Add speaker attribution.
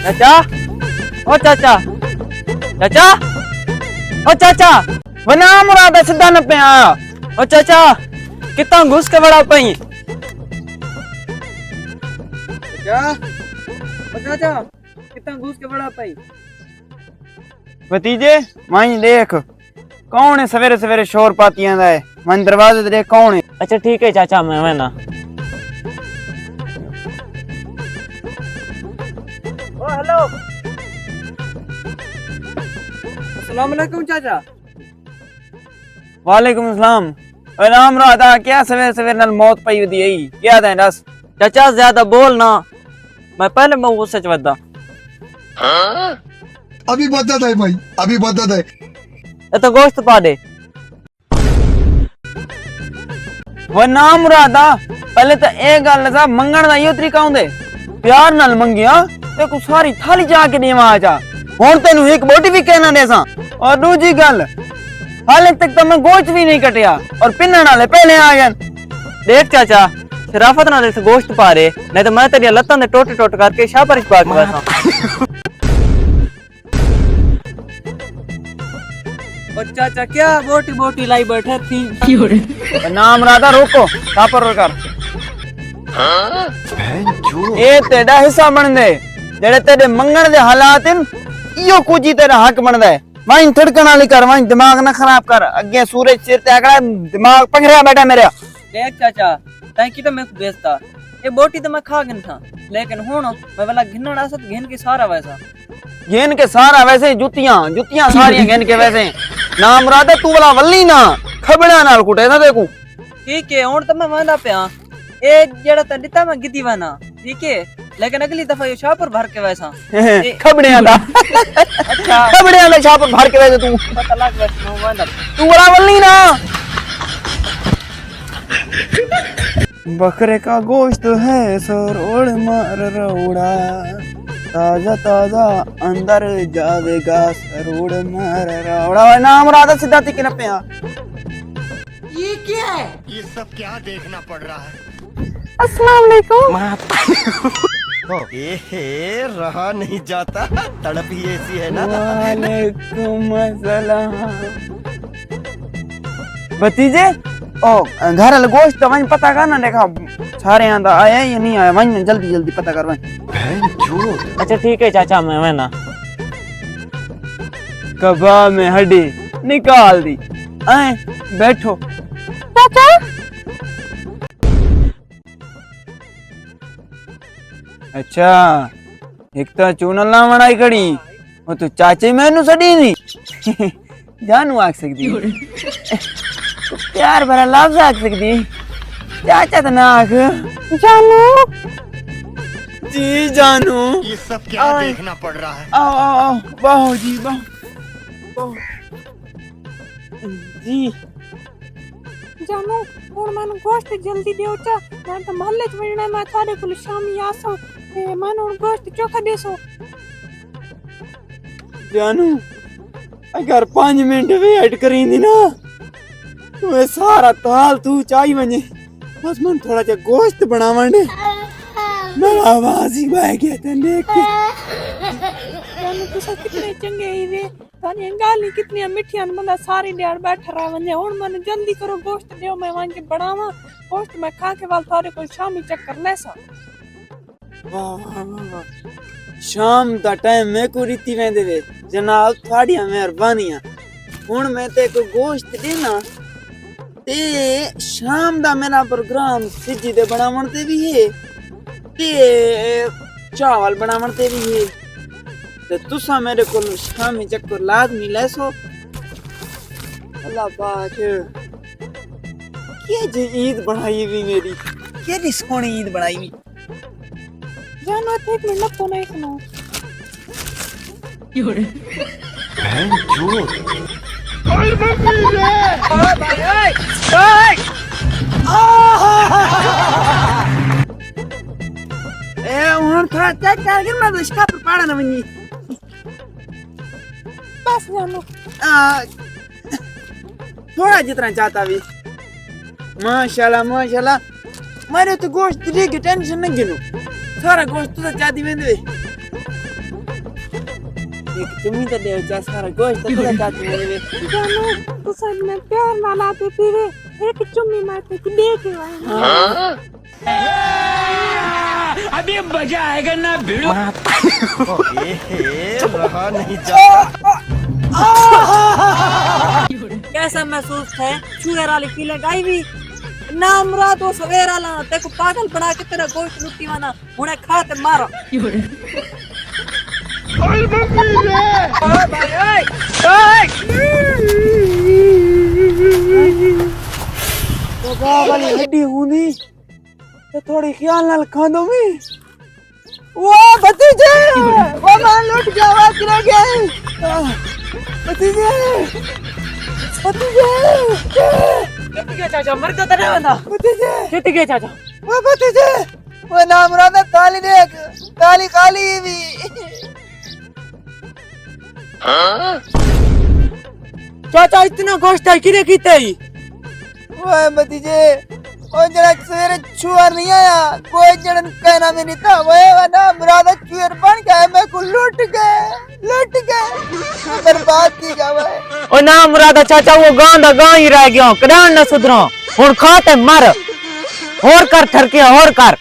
Speaker 1: चाचा, ओ चाचा, चाचा, ओ चाचा, वना मुरादा सीधा न पे आया। ओ चाचा, कितना घुस के बड़ा पई। चाचा, ओ चाचा, कितना घुस के बड़ा पई। भतीजे, वहीं देख, कौन है सवेरे सवेरे शोर पाती आंदा है। मन दरवाजे ते देख कौन है। अच्छा ठीक है चाचा, मैं ना। ओ हेलो, अस्सलाम वालेकुम चाचा। वालेकुम अस्सलाम। ओए नाम राधा, क्या सवेरे सवेरे नाल मौत पई दी है। क्या है दस। चाचा ज्यादा बोल ना, मैं पहले मैं गुस्से च वदा।
Speaker 2: अभी बदत है भाई, अभी बदत है।
Speaker 1: ये तो गोश्त पा दे। वो नाम राधा, पहले तो एक गल सा मंगण दा यो तरीका हुंदे। प्यार नाल मंगिया ते को सारी थाली जाके देवा आजा। हुन तेनु एक बोटी भी कहना देसा। और दूजी गल, हाले तक तो मैं गोश्त भी नहीं कटिया और पिन्नण वाले पहले आ गए। देख चाचा, शराफत नाल इस गोश्त पा रे, नहीं तो मैं तेरी लत्तां दे टोट टोट करके शाहपरिश पा के वैसा। और चाचा क्या बोटी बोटी लाई बैठे थी। नाम राधा, रोको कापर कर। ये तेरा हिस्सा बन दे, जेड़े तेरे मंगण दे हालात हैं, इयो कुछ ही तेरा हक बनदा है। वहीं थड़कन वाली कर, वहीं दिमाग ना खराब कर। अगे सूरज सिर ते आगड़ा दिमाग पंगरिया बैठा मेरे। देख चाचा, तै की तो मैं बेचता, ये बोटी तो मैं खा गन था, लेकिन हुन मैं वाला घिनड़ा सा घिन के सारा वैसा। घिन के सारा वैसे, जुतियां जुतियां सारी घिन के वैसे। नाम राधा, तू वाला वल्ली ना खबड़ा नाल कुटे ना देखू। ठीक है, हुन तो मैं वांदा पिया। ए जेड़ा त दिता मैं गिद्दी वाना, ठीक है, लेकिन अगली दफा ये शाहपुर भर के वैसा। खबड़ियां दा। अच्छा, खबड़ियां दा शाहपुर भर के वैसे तू पता लग वैसा वांदा। तू वाला वल्ली ना। बकरे का गोश्त है सरोड़ मार रोड़ा, ताजा ताजा अंदर जावेगा सरोड़ मार रोड़ा। नाम राधा सीधा तिक न पे।
Speaker 3: ये क्या है?
Speaker 4: ये सब क्या देखना पड़ रहा है?
Speaker 1: अस्सलाम वालेकुम।
Speaker 4: ए रहा नहीं जाता, तड़प ही ऐसी है ना।
Speaker 1: वालेकुम अस्सलाम। भतीजे, ओ घर वाला गोश्त वहीं पता कर ना, देखा सारे आंदा आया या नहीं आया, वहीं जल्दी जल्दी पता कर वहीं। अच्छा ठीक है चाचा, मैं ना। कबाब में हड्डी निकाल दी। आए बैठो चाचा। अच्छा, एक तो चूनल ना बनाई कड़ी, वो तो चाचे मैनू सड़ी नहीं। जानू आख सकदी, प्यार भरा लफ्ज आख सकदी, चाचा तो ना आख। जानू जी, जानू
Speaker 4: ये सब क्या देखना पड़ रहा है?
Speaker 1: आओ आओ आओ, बाहो जी बाहो जी।
Speaker 3: जानू और मन गोश्त जल्दी दे चा, मैं तो मोहल्ले च वणना मैं थारे कोल शामी आसो ते मन और गोश्त चोखा देसो।
Speaker 1: जानू अगर 5 मिनट वेट करींदी ना, तुम्हें सारा ताल तू चाही वने। बस मन थोड़ा जा गोश्त बनावण दे, मेरा आवाज ही बह गया ते देख के।
Speaker 3: जानू तुसा कितने चंगे ही वे, तानी गाली कितनी मिठियां, बंदा सारी ध्याड़ बैठा रहा वने। हुन मन जल्दी करो गोश्त देओ, मैं वहां के बनावा गोश्त, मैं खा के वाल थारे को शामी चक्कर लेसा।
Speaker 1: वाह वाह वाह, शाम दा टाइम मैं को रीति वेंदे वे। जनाब थाड़ियां मेहरबानियां। हुन मैं ते को गोश्त देना ते शाम दा मेरा प्रोग्राम सिजी दे बनावण ते भी है ते चावल बनावण ते भी है, ते तुसा मेरे को शामी चक्कर लाजमी लेसो। अल्लाह पाक के जे ईद बनाई भी मेरी, केडी सोहनी ईद बनाई भी।
Speaker 3: जानू एक मिनट तो नहीं सुनो।
Speaker 1: थोड़ा चेक करके मैं तो इसका पर पाड़ा ना बनी।
Speaker 3: बस जानू
Speaker 1: थोड़ा जितना चाहता भी। माशाल्लाह माशाल्लाह, मेरे तो गोश्त की टेंशन न गिनो। सारा गोश्त तो चादी में दे एक चुम्मी तो दे जा सारा गोश्त तो चादी में दे
Speaker 3: जानू तू सब में प्यार ना लाते फिरे एक चुम्मी मारते कि देख रहा
Speaker 5: अभी मजा आएगा ना भिड़ो
Speaker 4: रहा नहीं जाता।
Speaker 3: कैसा महसूस है शुगर वाली फीलिंग आई भी ना मुराद वो सवेरा ला तेको पागल बना के तेरा गोश्त लुट्टी वाना उन्हें खाते मारो
Speaker 1: तो वाली हड्डी हुंदी तो थोड़ी ख्याल नाल खांदो में वो भतीजे वो मैं लुट गया वो गिर गया भतीजे भतीजे
Speaker 3: कितने चाचा मर तो नहीं बंदा
Speaker 1: भतीजे
Speaker 3: कितने चाचा
Speaker 1: वो भतीजे वो नाम राधा काली देख काली काली भी
Speaker 3: चाचा इतना गोश्त है किने कीते ही
Speaker 1: वो भतीजे वो जरा सवेरे छुआर नहीं आया कोई जड़न कहना में नहीं था वो नाम राधा छुआर बन गया मैं को लूट गए बर्बाद की जावे
Speaker 3: ओ ना मुरादा चाचा वो गांव ही रह गया कदान न सुधरो हुन खाते मर और कर थरके और कर